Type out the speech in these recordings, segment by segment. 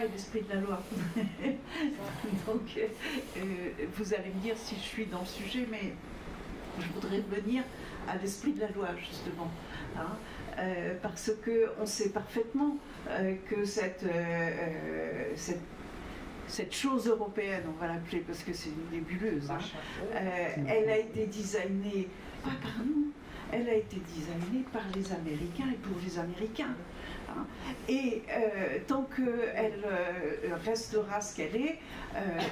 et l'esprit de la loi. Donc, vous allez me dire si je suis dans le sujet, mais je voudrais revenir à l'esprit de la loi, justement. Hein, parce qu'on sait parfaitement que cette chose européenne, on va l'appeler parce que c'est une nébuleuse, hein, elle a été designée pas par nous, elle a été designée par les Américains et pour les Américains. Hein. Et tant qu'elle restera ce qu'elle est,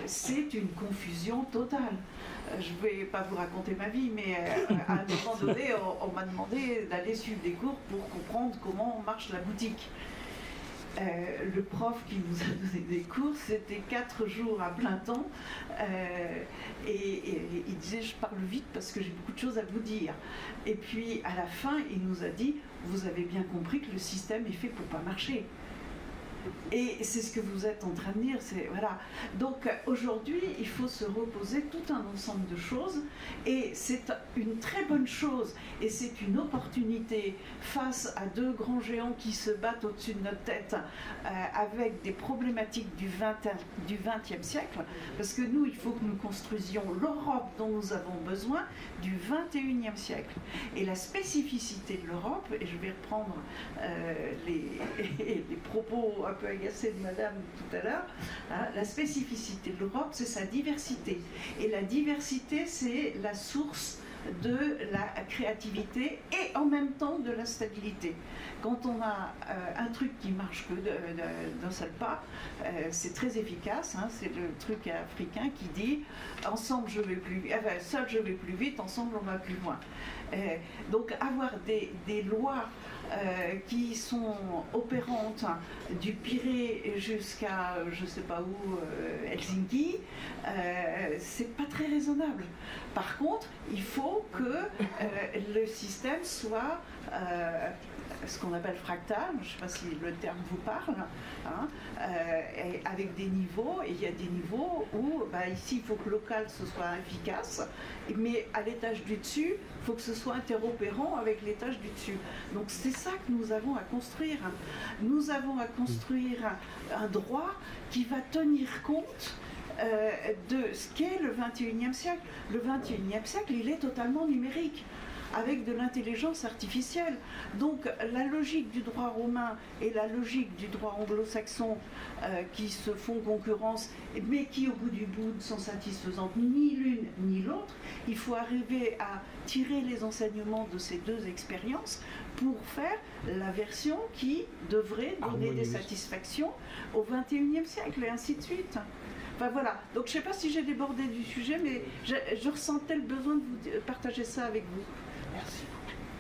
c'est une confusion totale. Je ne vais pas vous raconter ma vie, mais à un moment donné, on m'a demandé d'aller suivre des cours pour comprendre comment marche la boutique. Le prof qui nous a donné des cours, c'était 4 jours à plein temps, et il disait je parle vite parce que j'ai beaucoup de choses à vous dire. Et puis à la fin, il nous a dit vous avez bien compris que le système est fait pour pas marcher. Et c'est ce que vous êtes en train de dire, voilà. Donc aujourd'hui, il faut se reposer tout un ensemble de choses, et c'est une très bonne chose, et c'est une opportunité face à 2 grands géants qui se battent au-dessus de notre tête avec des problématiques du XXe siècle, parce que nous, il faut que nous construisions l'Europe dont nous avons besoin du XXIe siècle. Et la spécificité de l'Europe, et je vais reprendre les propos un peu agacé de madame tout à l'heure, hein, la spécificité de l'Europe, c'est sa diversité. Et la diversité, c'est la source de la créativité et en même temps de la stabilité. Quand on a un truc qui marche que d'un seul pas, c'est très efficace, hein, c'est le truc africain qui dit ensemble je vais plus vite, enfin, seul je vais plus vite, ensemble on va plus loin. Donc avoir des lois qui sont opérantes du Pirée jusqu'à je sais pas où, Helsinki, c'est pas très raisonnable. Par contre, il faut que le système soit ce qu'on appelle fractal, je ne sais pas si le terme vous parle, hein, avec des niveaux, et il y a des niveaux où ici il faut que local ce soit efficace, mais à l'étage du dessus, il faut que ce soit interopérant avec l'étage du dessus. Donc c'est ça que nous avons à construire. Nous avons à construire un droit qui va tenir compte de ce qu'est le XXIe siècle. Le XXIe siècle, il est totalement numérique, avec de l'intelligence artificielle. Donc la logique du droit romain et la logique du droit anglo-saxon qui se font concurrence, mais qui au bout du bout ne sont satisfaisantes ni l'une ni l'autre, il faut arriver à tirer les enseignements de ces 2 expériences pour faire la version qui devrait donner des satisfactions au XXIe siècle, et ainsi de suite. Enfin voilà, donc je ne sais pas si j'ai débordé du sujet, mais je ressentais le besoin de vous partager ça avec vous. Merci.